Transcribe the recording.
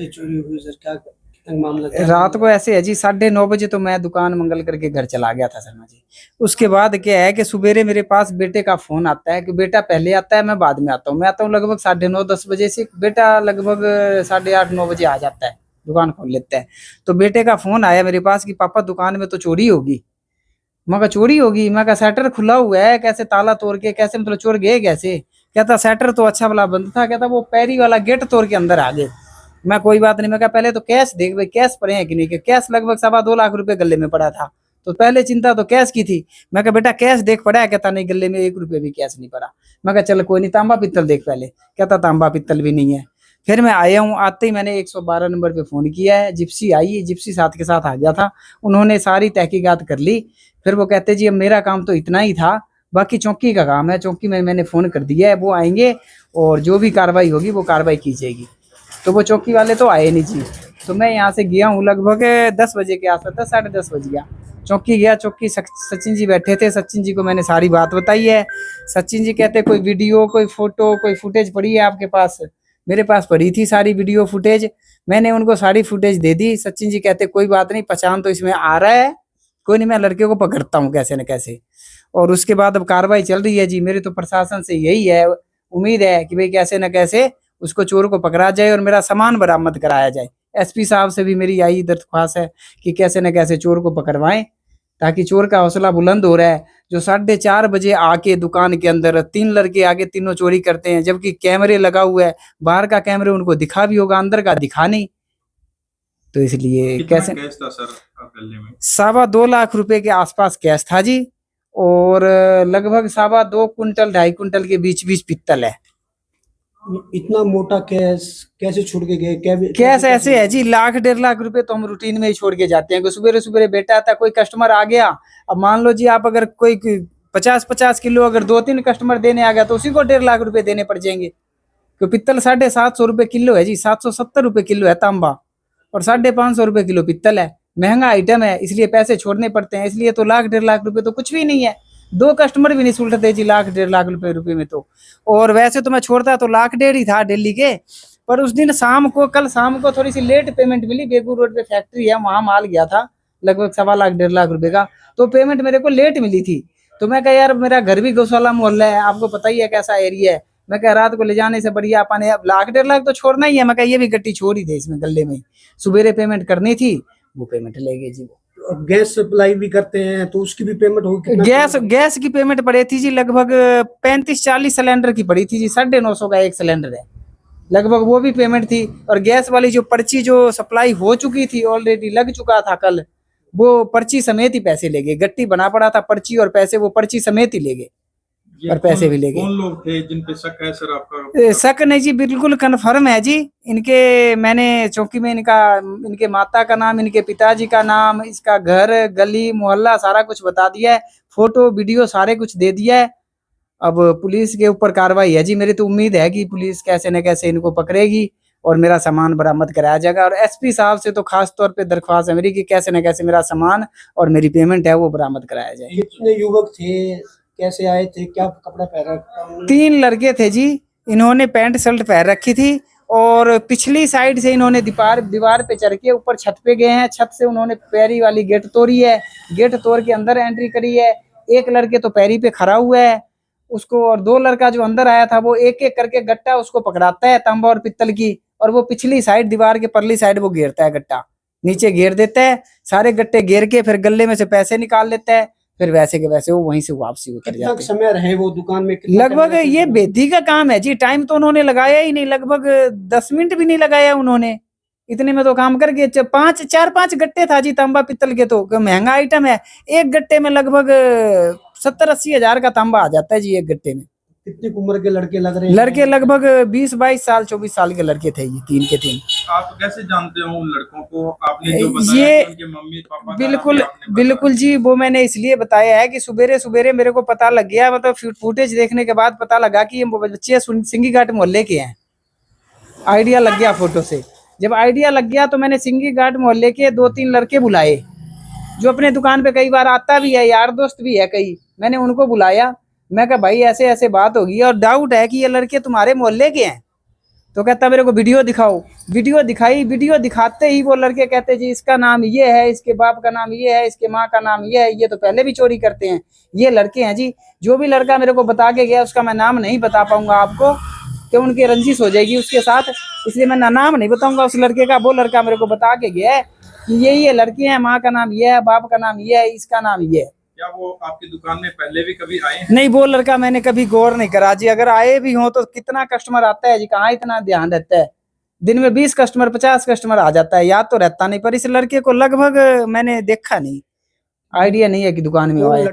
चोरी हुई सर? क्या मामला था? रात को ऐसे है जी 9:30 बजे तो मैं दुकान मंगल करके घर चला गया था शर्मा जी। उसके बाद क्या है कि सुबेरे मेरे पास बेटे का फोन आता है कि बेटा पहले आता है, मैं बाद में आता हूँ। मैं आता हूँ लगभग 9:30-10 बजे से, बेटा लगभग 8:30-9 बजे आ जाता है, दुकान खोल लेता है। तो बेटे का फोन आया मेरे पास कि पापा दुकान में तो चोरी होगी। मैं कहा चोरी होगी? मैं कहा शटर खुला हुआ है, कैसे ताला तोड़ के, कैसे मतलब चोर गए कैसे? कहता शटर तो अच्छा वाला बंद था, कहता वो पैरी वाला गेट तोड़ के अंदर आ गए। मैं कोई बात नहीं, मैं कहा पहले तो कैश देख भाई, कैश पड़े हैं कि नहीं, कि कैश लगभग 2.25 लाख रुपए गले में पड़ा था। तो पहले चिंता तो कैश की थी। मैं कहा बेटा कैश देख पड़ा है? कहता नहीं गले में 1 रुपये भी कैश नहीं पड़ा। मैं कहा चल कोई नहीं, तांबा पित्तल देख पहले। कहता तांबा पित्तल भी नहीं है। फिर मैं आया हूँ, आते ही मैंने 112 नंबर पे फोन किया है। जिप्सी आई, जिप्सी साथ के साथ आ गया था। उन्होंने सारी तहकीकात कर ली। फिर वो कहते जी अब मेरा काम तो इतना ही था, बाकी चौकी का काम है, चौकी में मैंने फोन कर दिया है, वो आएंगे और जो भी कार्रवाई होगी वो कार्रवाई की जाएगी। तो वो चौकी वाले तो आए नहीं जी। तो मैं यहाँ से गया हूँ लगभग 10 बजे के आसपास, 10 साढ़े 10 बज गया। चौकी गया, चौकी सचिन जी बैठे थे। सचिन जी को मैंने सारी बात बताई है। सचिन जी कहते कोई वीडियो, कोई फोटो, कोई फुटेज पड़ी है आपके पास? मेरे पास पड़ी थी सारी वीडियो फुटेज। मैंने उनको सारी फुटेज दे दी। सचिन जी कहते कोई बात नहीं, पहचान तो इसमें आ रहा है, कोई नहीं, मैं लड़के को पकड़ता हूँ कैसे न कैसे। और उसके बाद अब कार्रवाई चल रही है जी। मेरी तो प्रशासन से यही है, उम्मीद है कि भाई कैसे न कैसे उसको चोर को पकड़ा जाए और मेरा सामान बरामद कराया जाए। एसपी साहब से भी मेरी यही दरख्वास्त है कि कैसे न कैसे चोर को पकड़वाएं, ताकि चोर का हौसला बुलंद हो रहा है। जो 4:30 बजे आके दुकान के अंदर 3 लड़के आगे तीनों चोरी करते हैं, जबकि कैमरे लगा हुआ है। बाहर का कैमरे उनको दिखा भी होगा, अंदर का दिखा नहीं। तो इसलिए कैसे कैश था सर गले में? 2.25 लाख रुपए के आसपास कैश था जी। और लगभग 2.25 कुंटल 2.5 कुंटल के बीच बीच पित्तल है। इतना मोटा कैश कैसे छोड़ के गए? कैश ऐसे है जी, 1.5 लाख तो हम रूटीन में ही छोड़ के जाते हैं। सुबह सुबह बेटा आता, कोई कस्टमर आ गया। अब मान लो जी आप अगर कोई 50-50 किलो अगर 2-3 कस्टमर देने आ गया तो उसी को 1.5 लाख देने पड़ जाएंगे। तो पित्तल 750 रुपए किलो है जी, 770 रुपए किलो है तांबा, और 550 रुपए किलो पित्तल है। महंगा आइटम है, इसलिए पैसे छोड़ने पड़ते हैं। इसलिए तो 1.5 लाख तो कुछ भी नहीं है। 2 कस्टमर भी नहीं सुलटते जी 1.5 लाख रुपए में तो। और वैसे तो मैं छोड़ता तो 1.5 लाख ही था दिल्ली के। पर उस दिन शाम को, कल शाम को थोड़ी सी लेट पेमेंट मिली। बेगू रोड पे फैक्ट्री है, वहां माल गया था लगभग 1.25 लाख 1.5 लाख का। तो पेमेंट मेरे को लेट मिली थी। तो मैं कहा यार मेरा घर भी गौशाला मोहल्ला है, आपको पता ही है कैसा एरिया है। मैं कह रात को ले जाने से बढ़िया अपन अब 1.5 लाख तो छोड़ना ही है। मैं कहा ये भी गट्टी छोड़ ही दे इसमें गले में। सुबेरे पेमेंट करनी थी, वो पेमेंट ले गए जी। वो गैस सप्लाई भी करते हैं तो उसकी भी पेमेंट होगी? गैस की पेमेंट पड़ी थी जी लगभग 35-40 सिलेंडर की पड़ी थी जी। 950 का एक सिलेंडर है लगभग, वो भी पेमेंट थी। और गैस वाली जो पर्ची जो सप्लाई हो चुकी थी, ऑलरेडी लग चुका था कल, वो पर्ची समेत ही पैसे ले गए। गट्टी बना पड़ा था पर्ची और पैसे, वो पर्ची समेत ही ले गए और पैसे भी ले गए। कौन लोग थे जिन पे शक है सर आपका? शक नहीं जी, बिल्कुल कन्फर्म है जी। इनके मैंने चौकी में इनके माता का नाम, इनके पिताजी का नाम, इसका घर, गली, मोहल्ला सारा कुछ बता दिया है। फोटो वीडियो सारे कुछ दे दिया है। अब पुलिस के ऊपर कार्रवाई है जी। मेरी तो उम्मीद है कि पुलिस कैसे न कैसे इनको पकड़ेगी और मेरा सामान बरामद कराया जाएगा। और एसपी साहब से तो खास तौर पे दरख्वास्त है मेरी कि कैसे न कैसे मेरा सामान और मेरी पेमेंट है वो बरामद कराया जाए। कितने युवक थे, कैसे आए थे, क्या कपड़ा पहन रखा? 3 लड़के थे जी। इन्होंने पैंट शर्ट पहन रखी थी और पिछली साइड से इन्होंने दीवार पे चढ़ के ऊपर छत पे गए हैं। छत से उन्होंने पैरी वाली गेट तोड़ी है, गेट तोड़ के अंदर एंट्री करी है। एक लड़के तो पैरी पे खड़ा हुआ है उसको, और 2 लड़का जो अंदर आया था वो एक एक करके गट्टा उसको पकड़ाता है तांबा और पित्तल की। और वो पिछली साइड दीवार के परली साइड वो घेरता है, गट्टा नीचे घेर देता है। सारे गट्टे घेर के फिर गले में से पैसे निकाल लेता है। फिर वैसे के वैसे वो वहीं से वापसी उतर जाते हैं। समय रहे वो दुकान में? लगभग ये बेदी का काम है जी, टाइम तो उन्होंने लगाया ही नहीं, लगभग 10 मिनट भी नहीं लगाया उन्होंने। इतने में तो काम करके 4-5 गट्टे था जी तांबा पित्तल के। तो महंगा आइटम है। एक गट्टे में लगभग 70-80 हजार का तांबा आ जाता है जी एक गट्टे में। कितनी उम्र के लड़के लग रहे हैं? लड़के लगभग 20-22 साल 24 साल के लड़के थे ये, 3 के 3। आप कैसे जानते हो उन लड़कों को? आपने जो बताया कि उनके मम्मी पापा बिल्कुल जी, वो मैंने इसलिए बताया है कि सुबेरे सुबेरे मेरे को पता लग गया, मतलब फुटेज देखने के बाद पता लगा कि ये बच्चे सिंगी घाट मोहल्ले के हैं। आइडिया लग गया फोटो से। जब आइडिया लग गया तो मैंने सिंगी घाट मोहल्ले के 2-3 लड़के बुलाए जो अपने दुकान पे कई बार आता भी है, यार दोस्त भी है कई। मैंने उनको बुलाया। मैं कहा भाई ऐसे ऐसे बात होगी और डाउट है कि ये लड़के तुम्हारे मोहल्ले के हैं। तो कहता मेरे को वीडियो दिखाओ। वीडियो दिखाई, वीडियो दिखाते ही वो लड़के कहते जी इसका नाम ये है, इसके बाप का नाम ये है, इसके माँ का नाम ये है, ये तो पहले भी चोरी करते हैं, ये लड़के हैं जी। जो भी लड़का मेरे को बता के गया उसका मैं नाम नहीं बता पाऊंगा आपको, कि उनकी रंजिश हो जाएगी उसके साथ, इसलिए मैं नाम नहीं बताऊंगा उस लड़के का। वो लड़का मेरे को बता के गया है कि ये लड़के हैं, माँ का नाम ये है, बाप का नाम ये है, इसका नाम ये है। क्या वो आपकी दुकान में पहले भी कभी आए हैं? नहीं, वो लड़का मैंने कभी गौर नहीं करा जी। अगर आए भी हो तो कितना कस्टमर आता है जी, कहाँ इतना ध्यान रहता है। दिन में 20 कस्टमर 50 कस्टमर आ जाता है, याद तो रहता नहीं, पर इस लड़के को लगभग मैंने देखा नहीं, आइडिया नहीं है कि दुकान में आए।